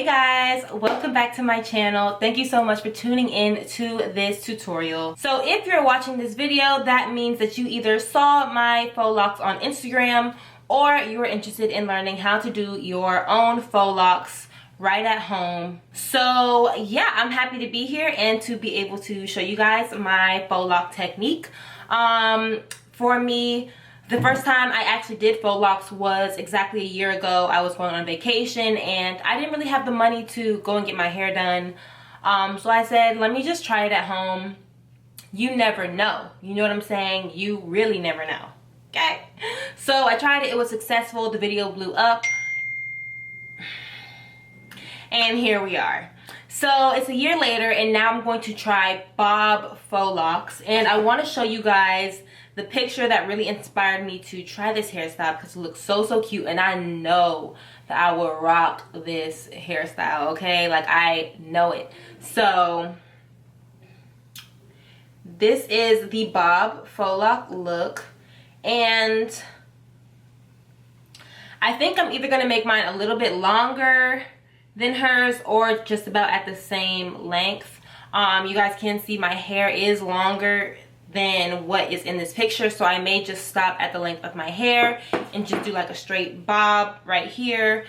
Hey guys, welcome back to my channel. Thank you so much for tuning in to this tutorial. So if you're watching this video, that means that you either saw my faux locks on Instagram or you're interested in learning how to do your own faux locks right at home. So yeah, I'm happy to be here and to be able to show you guys my faux lock technique. For me, the first time I actually did faux locks was exactly a year ago. I was going on vacation and I didn't really have the money to go and get my hair done. So I said, let me just try it at home. You never know. You know what I'm saying? You really never know. Okay? So I tried it. It was successful. The video blew up. And here we are. So it's a year later and now I'm going to try bob faux locks. And I want to show you guys the picture that really inspired me to try this hairstyle because it looks so cute, and I know that I will rock this hairstyle, okay? Like, I know it. So this is the bob faux lock look, and I think I'm either going to make mine a little bit longer than hers or just about at the same length. You guys can see my hair is longer than what is in this picture, so I may just stop at the length of my hair and just do like a straight bob right here.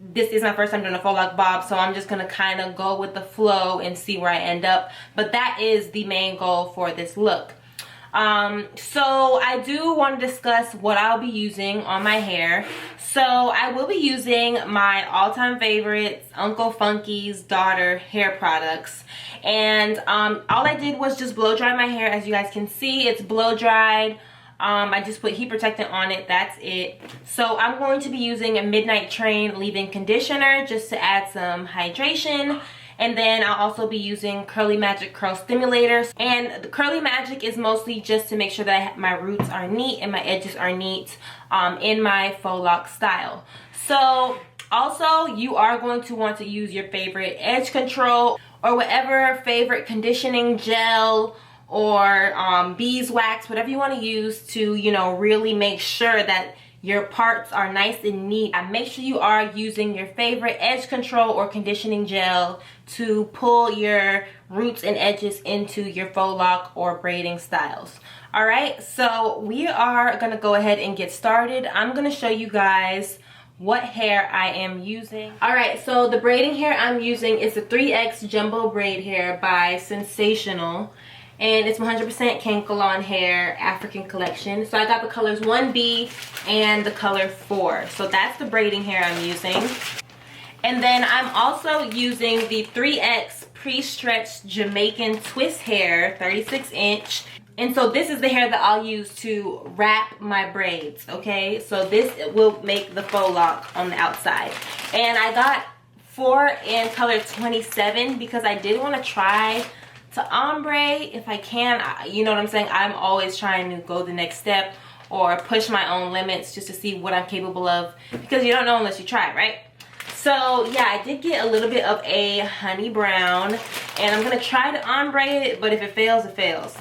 This is my first time doing a faux lock bob, so I'm just gonna kind of go with the flow and see where I end up, but that is the main goal for this look. So I do want to discuss what I'll be using on my hair. So I will be using my all-time favorites, Uncle Funky's Daughter hair products. And all I did was just blow dry my hair. As you guys can see, it's blow dried. I just put heat protectant on it. That's it. So I'm going to be using a Midnite Train leave-in conditioner just to add some hydration. And then I'll also be using Curly Magic Curl Stimulator. And the Curly Magic is mostly just to make sure that my roots are neat and my edges are neat in my faux lock style. So also, you are going to want to use your favorite edge control or whatever favorite conditioning gel or beeswax, whatever you want to use to, you know, really make sure that your parts are nice and neat. And make sure you are using your favorite edge control or conditioning gel to pull your roots and edges into your faux lock or braiding styles. Alright, so we are going to go ahead and get started. I'm going to show you guys what hair I am using. Alright, so the braiding hair I'm using is the 3X Jumbo Braid Hair by Sensationnel. And it's 100% Kanekalon hair, African collection. So I got the colors 1B and the color 4. So that's the braiding hair I'm using. And then I'm also using the 3X pre-stretched Jamaican twist hair, 36 inch. And so this is the hair that I'll use to wrap my braids, okay? So this will make the faux lock on the outside. And I got 4 in color 27 because I did want to try to ombre if I can. You know what I'm saying? I'm always trying to go the next step or push my own limits just to see what I'm capable of, because you don't know unless you try, right? So yeah, I did get a little bit of a honey brown and I'm gonna try to ombre it, but if it fails, it fails.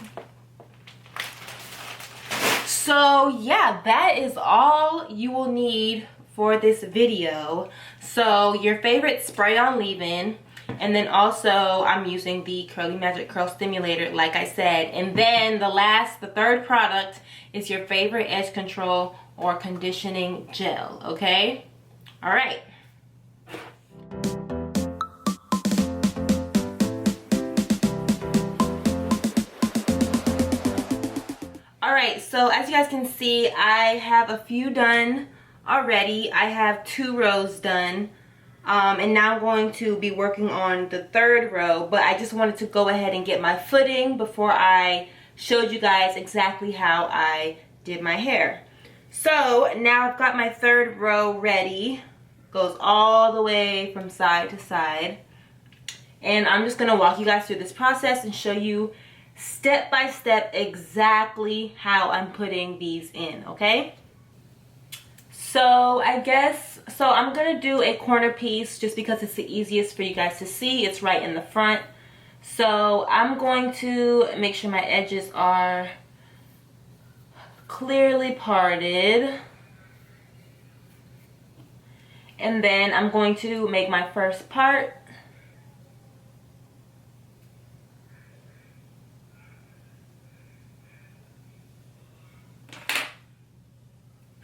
So yeah, that is all you will need for this video. So your favorite spray on leave-in, and then also I'm using the Curly Magic Curl Stimulator, like I said. And then the third product is your favorite edge control or conditioning gel, okay? All right. All right, so as you guys can see, I have a few done already. I have 2 rows done. And now I'm going to be working on the 3rd row, but I just wanted to go ahead and get my footing before I showed you guys exactly how I did my hair. So now I've got my 3rd row ready. Goes all the way from side to side. And I'm just going to walk you guys through this process and show you step by step exactly how I'm putting these in, okay? So I'm gonna do a corner piece just because it's the easiest for you guys to see. It's right in the front. So I'm going to make sure my edges are clearly parted. And then I'm going to make my first part.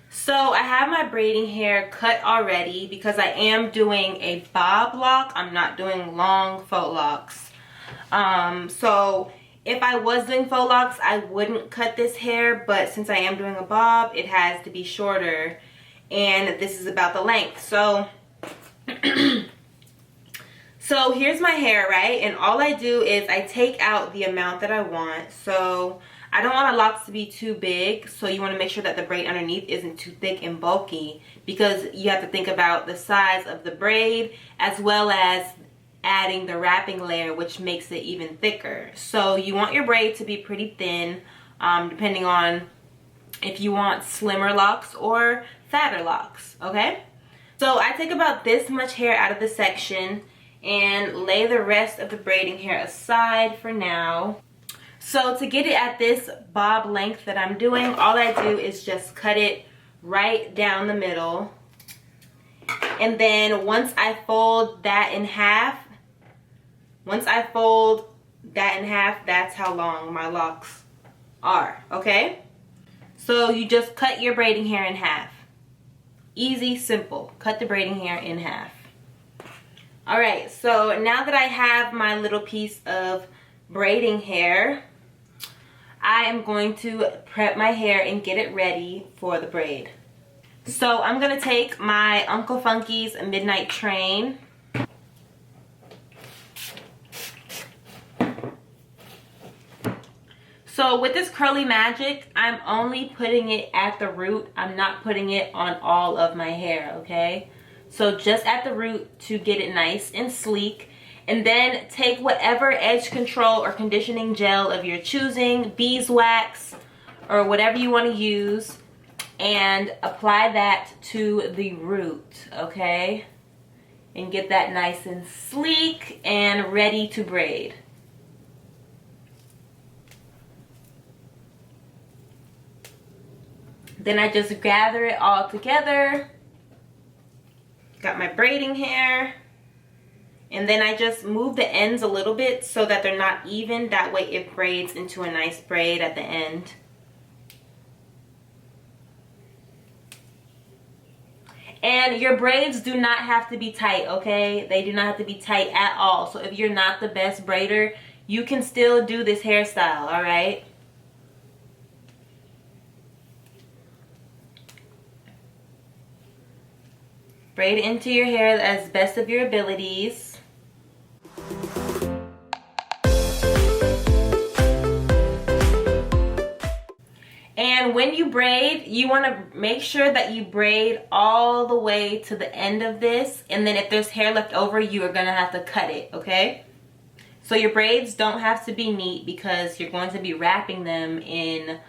So I have my braiding hair cut already because I am doing a bob lock. I'm not doing long faux locks. So if I was doing faux locks, I wouldn't cut this hair, but since I am doing a bob, it has to be shorter, and this is about the length. So so here's my hair, right? And all I do is I take out the amount that I want. So I don't want my locks to be too big, so you want to make sure that the braid underneath isn't too thick and bulky, because you have to think about the size of the braid as well as adding the wrapping layer, which makes it even thicker. So you want your braid to be pretty thin, depending on if you want slimmer locks or fatter locks, okay? So I take about this much hair out of the section and lay the rest of the braiding hair aside for now. So to get it at this bob length that I'm doing, all I do is just cut it right down the middle. And then once I fold that in half, that's how long my locks are, okay? So you just cut your braiding hair in half. Easy, simple. Cut the braiding hair in half. Alright, so now that I have my little piece of braiding hair, I am going to prep my hair and get it ready for the braid. So I'm going to take my Uncle Funky's Midnite train. So with this Curly Magic, I'm only putting it at the root. I'm not putting it on all of my hair, okay? So just at the root to get it nice and sleek. And then take whatever edge control or conditioning gel of your choosing, beeswax, or whatever you want to use, and apply that to the root, okay? And get that nice and sleek and ready to braid. Then I just gather it all together. Got my braiding hair. And then I just move the ends a little bit so that they're not even. That way it braids into a nice braid at the end. And your braids do not have to be tight, okay? They do not have to be tight at all. So if you're not the best braider, you can still do this hairstyle, all right? Braid into your hair as best of your abilities. And when you braid, you want to make sure that you braid all the way to the end of this. And then if there's hair left over, you are going to have to cut it, okay? So your braids don't have to be neat because you're going to be wrapping them in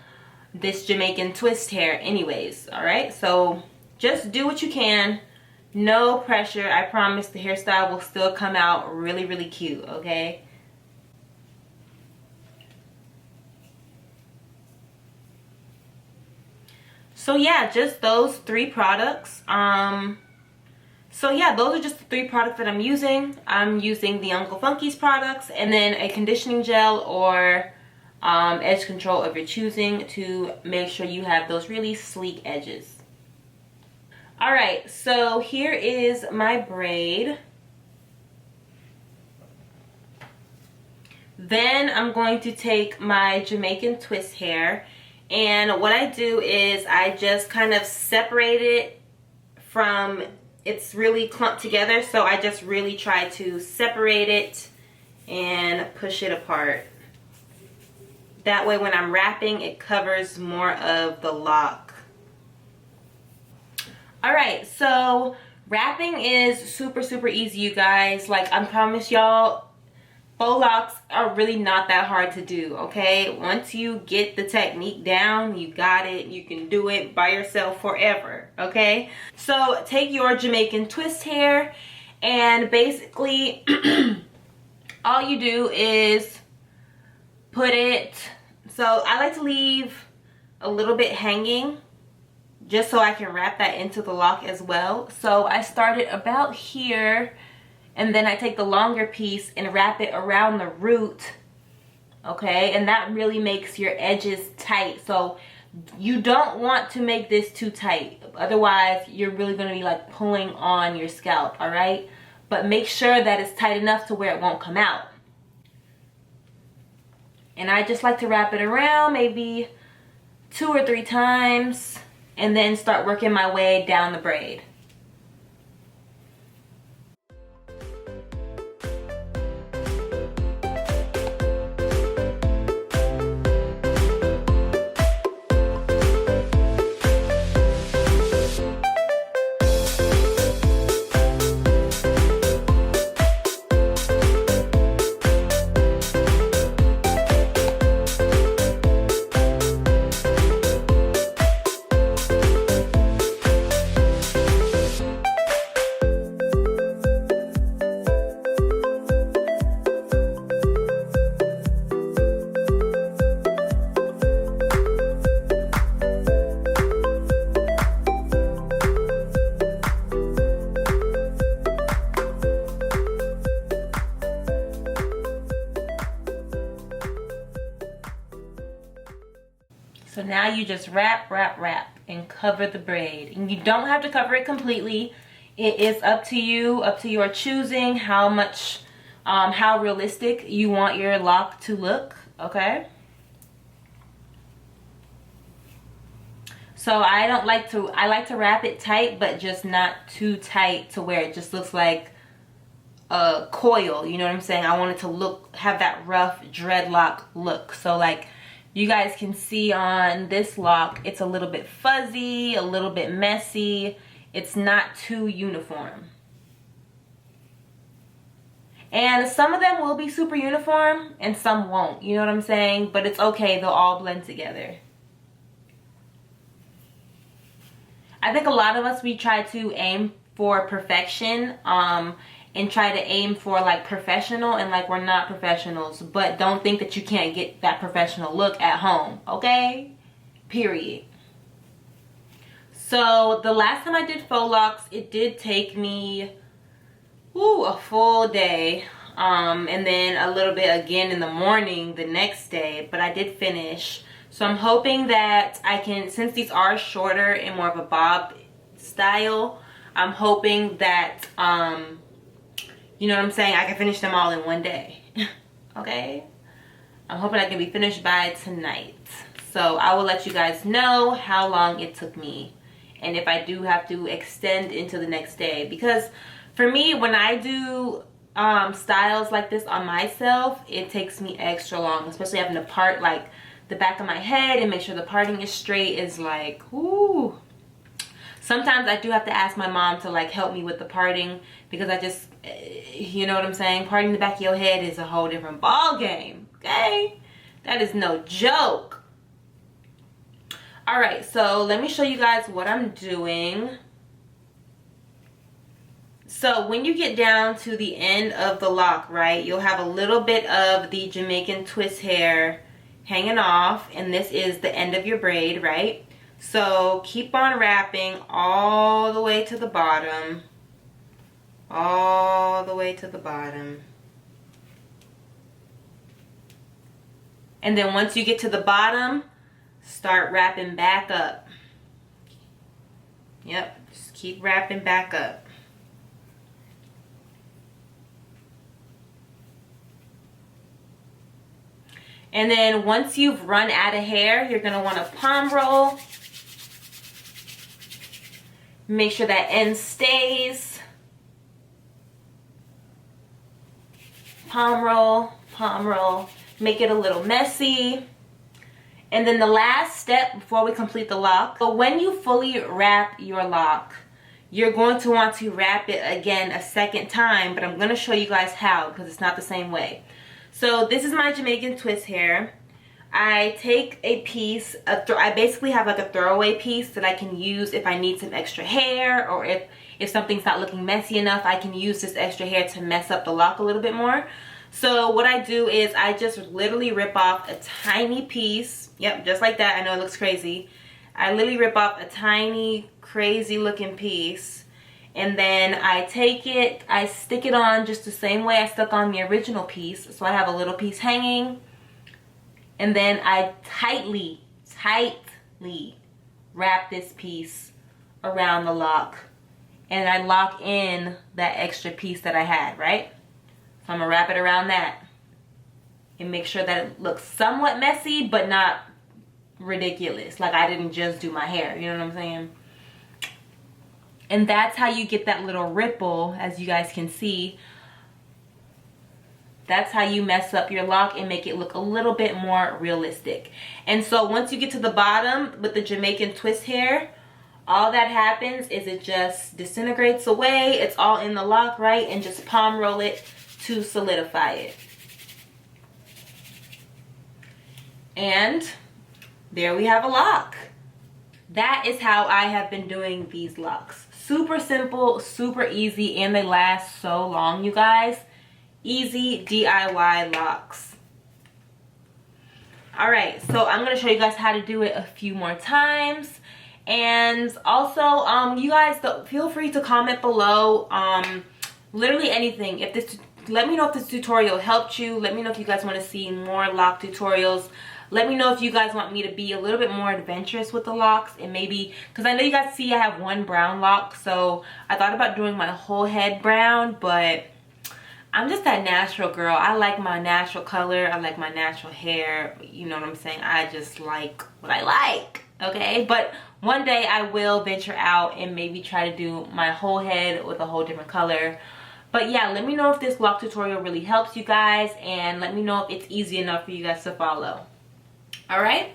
this Jamaican twist hair anyways, all right? So just do what you can. No pressure. I promise the hairstyle will still come out really, really cute, okay? So yeah, just those three products. So yeah, those are just the three products that I'm using. I'm using the Uncle Funky's products and then a conditioning gel or edge control of your choosing to make sure you have those really sleek edges. Alright, so here is my braid. Then I'm going to take my Jamaican twist hair, and what I do is I just kind of separate it from, it's really clumped together, so I just really try to separate it and push it apart. That way when I'm wrapping, it covers more of the lock. Alright, so wrapping is super, super easy, you guys. Like, I promise y'all, faux locks are really not that hard to do, okay? Once you get the technique down, you got it. You can do it by yourself forever, okay? So take your Jamaican twist hair and basically all you do is put it, so I like to leave a little bit hanging just so I can wrap that into the lock as well. So I started about here, and then I take the longer piece and wrap it around the root, okay? And that really makes your edges tight. So you don't want to make this too tight, otherwise you're really going to be like pulling on your scalp, all right? But make sure that it's tight enough to where it won't come out. And I just like to wrap it around maybe 2 or 3 times, and then start working my way down the braid. So now you just wrap, wrap, wrap, and cover the braid. And you don't have to cover it completely. It is up to you, up to your choosing how much, how realistic you want your lock to look, okay? So I like to wrap it tight, but just not too tight to where it just looks like a coil, you know what I'm saying? I want it to have that rough dreadlock look. So like, you guys can see on this lock, it's a little bit fuzzy, a little bit messy. It's not too uniform. And some of them will be super uniform and some won't, you know what I'm saying? But it's okay, they'll all blend together. I think a lot of us, we try to aim for perfection, and try to aim for like professional, and like we're not professionals, but don't think that you can't get that professional look at home, okay? Period. So the last time I did faux locks, it did take me a full day, and then a little bit again in the morning the next day, but I did finish. So I'm hoping that I can, since these are shorter and more of a bob style, I'm hoping that you know what I'm saying, I can finish them all in one day. Okay? I'm hoping I can be finished by tonight. So I will let you guys know how long it took me, and if I do have to extend into the next day. Because for me, when I do styles like this on myself, it takes me extra long, especially having to part like the back of my head and make sure the parting is straight is like, ooh. Sometimes I do have to ask my mom to like help me with the parting, because I just, you know what I'm saying, parting the back of your head is a whole different ball game, okay? That is no joke. All right, so let me show you guys what I'm doing. So when you get down to the end of the lock, right, you'll have a little bit of the Jamaican twist hair hanging off, and this is the end of your braid, right? So keep on wrapping all the way to the bottom, all the way to the bottom. And then once you get to the bottom, start wrapping back up. Yep, just keep wrapping back up. And then once you've run out of hair, you're gonna want to palm roll. Make sure that end stays. Palm roll, palm roll. Make it a little messy. And then the last step before we complete the lock. So when you fully wrap your lock, you're going to want to wrap it again a second time, but I'm going to show you guys how, because it's not the same way. So this is my Jamaican twist hair. I take a piece, I basically have like a throwaway piece that I can use if I need some extra hair, or if something's not looking messy enough, I can use this extra hair to mess up the lock a little bit more. So what I do is I just literally rip off a tiny piece, yep, just like that. I know it looks crazy. I literally rip off a tiny, crazy looking piece. And then I take it, I stick it on just the same way I stuck on the original piece. So I have a little piece hanging. And then I tightly wrap this piece around the lock. And I lock in that extra piece that I had, right? So I'm gonna wrap it around that. And make sure that it looks somewhat messy, but not ridiculous. Like I didn't just do my hair, you know what I'm saying? And that's how you get that little ripple, as you guys can see. That's how you mess up your lock and make it look a little bit more realistic. And so once you get to the bottom with the Jamaican twist hair, all that happens is it just disintegrates away. It's all in the lock, right? And just palm roll it to solidify it. And there we have a lock. That is how I have been doing these locks. Super simple, super easy, and they last so long, you guys. Easy DIY locks. Alright, so I'm going to show you guys how to do it a few more times. And also, you guys, feel free to comment below literally anything. If this, let me know if this tutorial helped you. Let me know if you guys want to see more lock tutorials. Let me know if you guys want me to be a little bit more adventurous with the locks, and maybe, because I know you guys see I have one brown lock, so I thought about doing my whole head brown, but I'm just that natural girl. I like my natural color. I like my natural hair. You know what I'm saying? I just like what I like, okay? But one day I will venture out and maybe try to do my whole head with a whole different color. But yeah, let me know if this lock tutorial really helps you guys, and let me know if it's easy enough for you guys to follow. All right?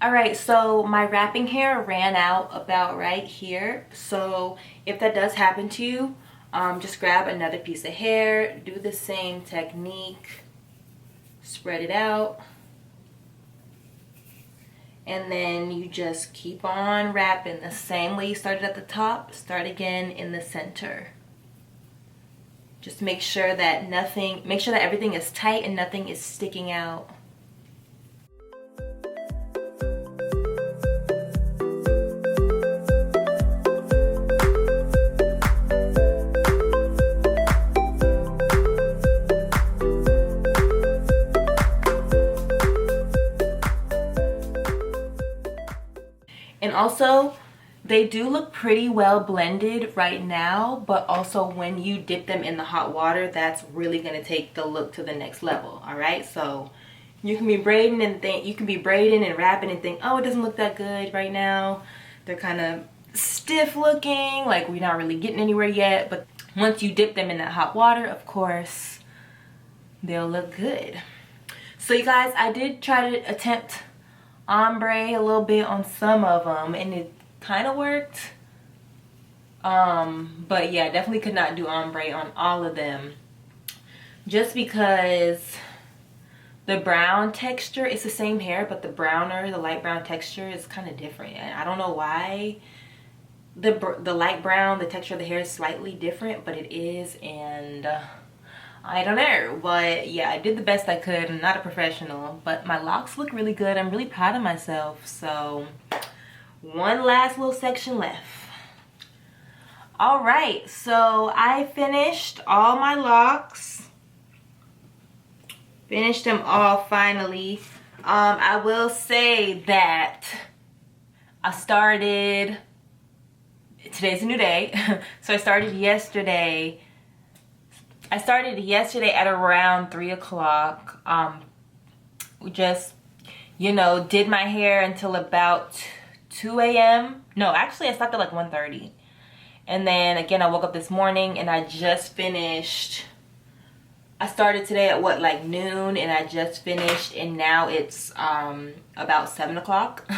Alright, so my wrapping hair ran out about right here. So if that does happen to you, just grab another piece of hair, do the same technique, spread it out, and then you just keep on wrapping the same way you started at the top. Start again in the center. Just make sure that everything is tight and nothing is sticking out. And also, they do look pretty well blended right now, but also when you dip them in the hot water, that's really gonna take the look to the next level. All right, so you can be braiding and wrapping and think, oh, it doesn't look that good right now. They're kind of stiff looking, like we're not really getting anywhere yet. But once you dip them in that hot water, of course, they'll look good. So you guys, I did try to attempt ombre a little bit on some of them, and it kind of worked. But yeah, definitely could not do ombre on all of them, just because the brown texture is the same hair, but the light brown texture is kind of different. And I don't know why the light brown, the texture of the hair is slightly different, but it is. And I don't know, but yeah, I did the best I could. I'm not a professional, but my locks look really good. I'm really proud of myself. So one last little section left. All right, so I finished all my locks. Finished them all finally. I will say that today's a new day. So I started yesterday. At around 3 o'clock. We just, did my hair until about 2 a.m. No, actually I stopped at like 1:30. And then again, I woke up this morning and I just finished. I started today at like noon, and I just finished, and now it's about 7 o'clock.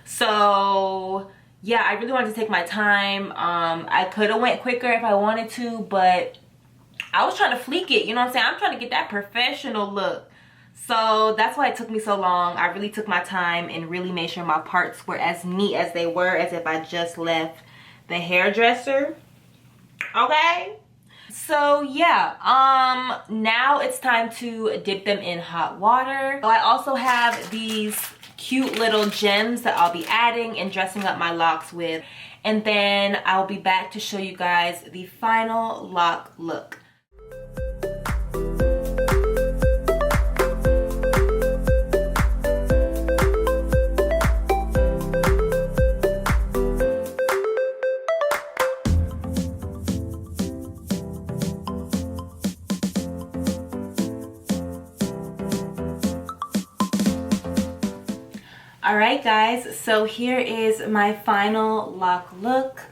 So yeah, I really wanted to take my time. I could have went quicker if I wanted to, but I was trying to fleek it, you know what I'm saying? I'm trying to get that professional look. So that's why it took me so long. I really took my time and really made sure my parts were as neat as they were, as if I just left the hairdresser. Okay? So yeah, now it's time to dip them in hot water. So I also have these cute little gems that I'll be adding and dressing up my locks with. And then I'll be back to show you guys the final lock look. Alright guys, so here is my final lock look.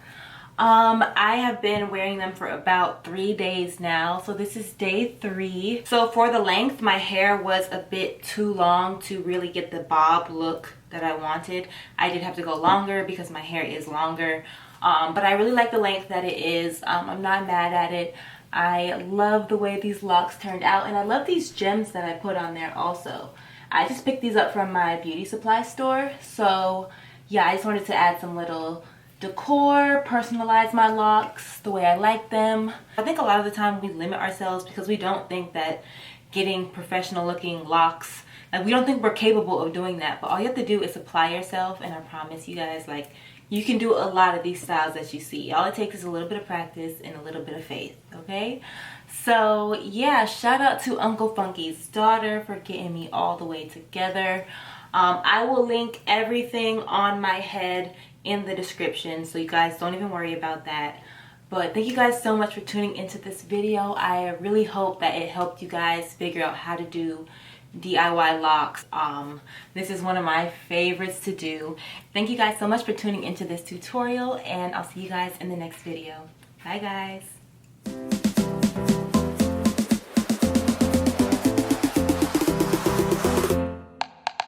I have been wearing them for about 3 days now, so this is day 3. So for the length, my hair was a bit too long to really get the bob look that I wanted. I did have to go longer because my hair is longer, but I really like the length that it is. I'm not mad at it. I love the way these locks turned out, and I love these gems that I put on there also. I just picked these up from my beauty supply store. So yeah, I just wanted to add some little decor, personalize my locks the way I like them. I think a lot of the time we limit ourselves because we don't think that getting professional looking locks, like we don't think we're capable of doing that. But all you have to do is apply yourself, and I promise you guys, like, you can do a lot of these styles that you see. All it takes is a little bit of practice and a little bit of faith, okay? So yeah, shout out to Uncle Funky's daughter for getting me all the way together. I will link everything on my head in the description, so you guys don't even worry about that. But thank you guys so much for tuning into this video. I really hope that it helped you guys figure out how to do DIY locks. This is one of my favorites to do. Thank you guys so much for tuning into this tutorial, and I'll see you guys in the next video. Bye guys.